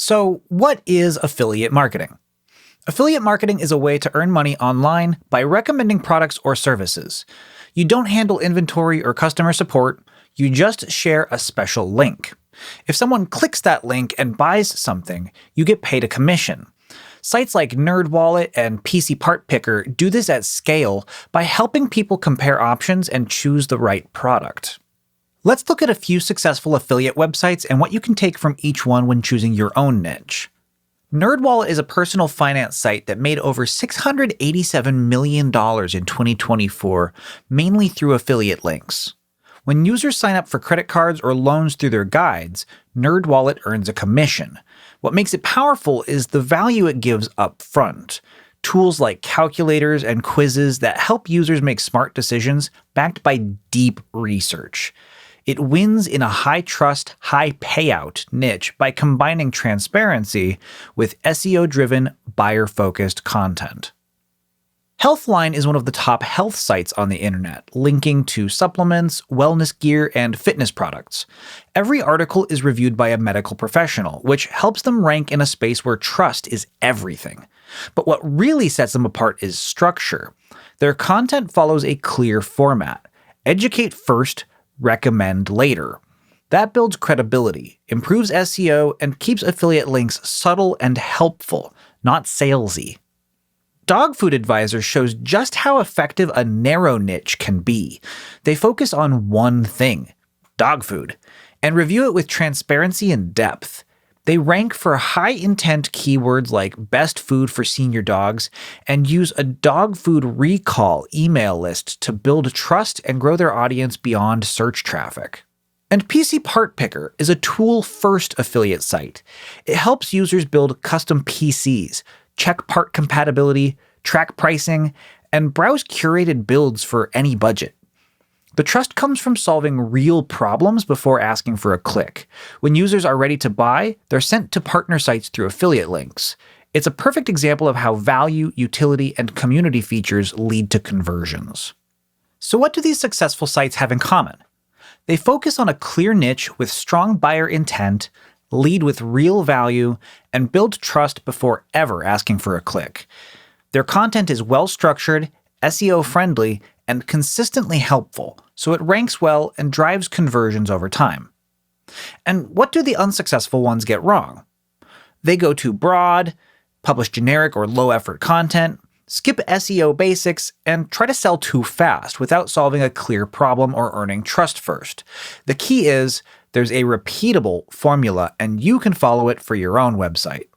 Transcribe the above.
So, what is affiliate marketing? Affiliate marketing is a way to earn money online by recommending products or services. You don't handle inventory or customer support, you just share a special link. If someone clicks that link and buys something, you get paid a commission. Sites like NerdWallet and PC Part Picker do this at scale by helping people compare options and choose the right product. Let's look at a few successful affiliate websites and what you can take from each one when choosing your own niche. NerdWallet is a personal finance site that made over $687 million in 2024, mainly through affiliate links. When users sign up for credit cards or loans through their guides, NerdWallet earns a commission. What makes it powerful is the value it gives up front. Tools like calculators and quizzes that help users make smart decisions backed by deep research. It wins in a high-trust, high-payout niche by combining transparency with SEO-driven, buyer-focused content. Healthline is one of the top health sites on the internet, linking to supplements, wellness gear, and fitness products. Every article is reviewed by a medical professional, which helps them rank in a space where trust is everything. But what really sets them apart is structure. Their content follows a clear format. Educate first, recommend later. That builds credibility, improves SEO, and keeps affiliate links subtle and helpful, not salesy. Dog Food Advisor shows just how effective a narrow niche can be. They focus on one thing, dog food, and review it with transparency and depth. They rank for high-intent keywords like best food for senior dogs and use a dog food recall email list to build trust and grow their audience beyond search traffic. And PC Part Picker is a tool-first affiliate site. It helps users build custom PCs, check part compatibility, track pricing, and browse curated builds for any budget. The trust comes from solving real problems before asking for a click. When users are ready to buy, they're sent to partner sites through affiliate links. It's a perfect example of how value, utility, and community features lead to conversions. So what do these successful sites have in common? They focus on a clear niche with strong buyer intent, lead with real value, and build trust before ever asking for a click. Their content is well-structured, SEO-friendly, and consistently helpful, so it ranks well and drives conversions over time. And what do the unsuccessful ones get wrong? They go too broad, publish generic or low-effort content, skip SEO basics, and try to sell too fast without solving a clear problem or earning trust first. The key is there's a repeatable formula, and you can follow it for your own website.